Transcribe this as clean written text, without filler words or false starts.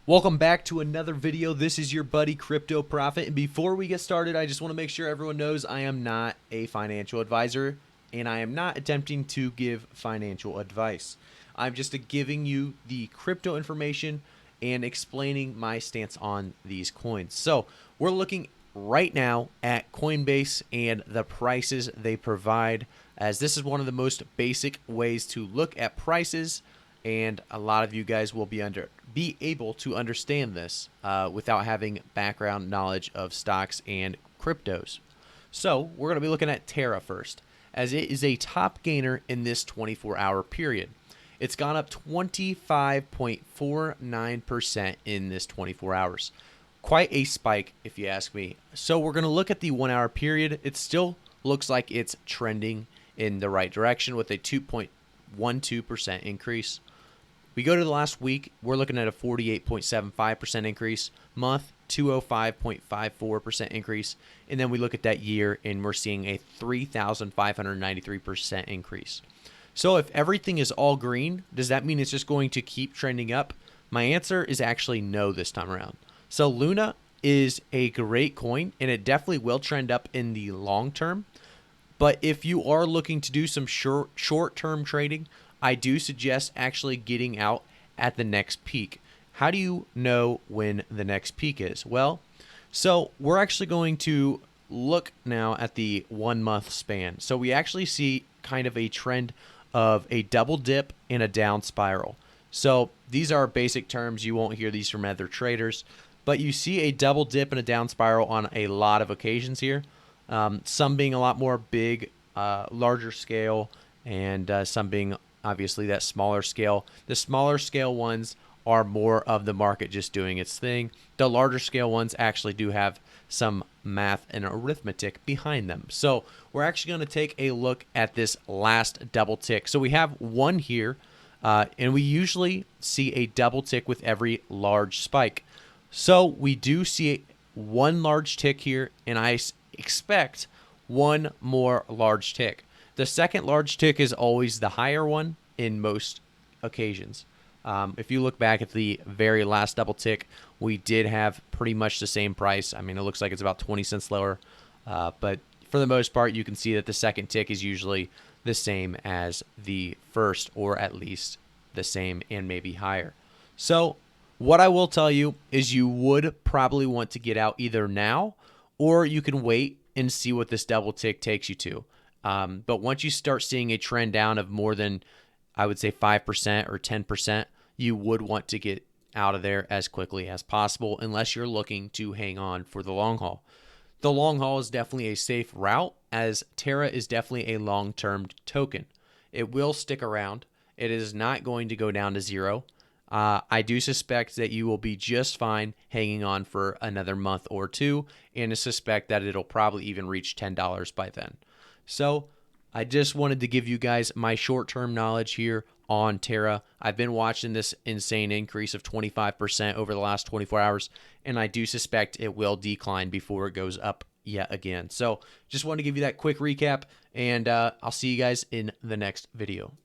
Welcome back to another video. This is your buddy Crypto Prophet, and before we get started, I just want to make sure everyone knows I am not a financial advisor and I am not attempting to give financial advice. I'm just giving you the crypto information and explaining my stance on these coins. So we're looking right now at Coinbase and the prices they provide, as this is one of the most basic ways to look at prices, and a lot of you guys will be able to understand this without having background knowledge of stocks and cryptos. So we're going to be looking at Terra first, as it is a top gainer in this 24-hour period. It's gone up 25.49% in this 24 hours. Quite a spike, if you ask me. So we're going to look at the 1 hour period. It still looks like it's trending in the right direction with a 2.12% increase. We go to the last week, we're looking at a 48.75% increase. Month, 205.54% increase. And then we look at that year and we're seeing a 3,593% increase. So if everything is all green, does that mean it's just going to keep trending up? My answer is actually no this time around. So Luna is a great coin and it definitely will trend up in the long term. But if you are looking to do some short-term trading, I do suggest actually getting out at the next peak. How do you know when the next peak is? Well, so we're actually going to look now at the 1 month span. So we actually see kind of a trend of a double dip and a down spiral. So these are basic terms. You won't hear these from other traders, but you see a double dip and a down spiral on a lot of occasions here. Some being a lot more big, larger scale, and some being obviously that smaller scale. The smaller scale ones are more of the market just doing its thing. The larger scale ones actually do have some math and arithmetic behind them. So we're actually going to take a look at this last double tick. So we have one here, and we usually see a double tick with every large spike. So we do see one large tick here, and I expect one more large tick. The second large tick is always the higher one in most occasions. If you look back at the very last double tick, we did have pretty much the same price. I mean, it looks like it's about 20 cents lower, but for the most part, you can see that the second tick is usually the same as the first, or at least the same and maybe higher. So what I will tell you is you would probably want to get out either now, or you can wait and see what this double tick takes you to. But once you start seeing a trend down of more than, I would say, 5% or 10%, you would want to get out of there as quickly as possible, unless you're looking to hang on for the long haul. The long haul is definitely a safe route, as Terra is definitely a long-term token. It will stick around. It is not going to go down to zero. I do suspect that you will be just fine hanging on for another month or two, and I suspect that it'll probably even reach $10 by then. So I just wanted to give you guys my short-term knowledge here on Terra. I've been watching this insane increase of 25% over the last 24 hours, and I do suspect it will decline before it goes up yet again. So just wanted to give you that quick recap, and I'll see you guys in the next video.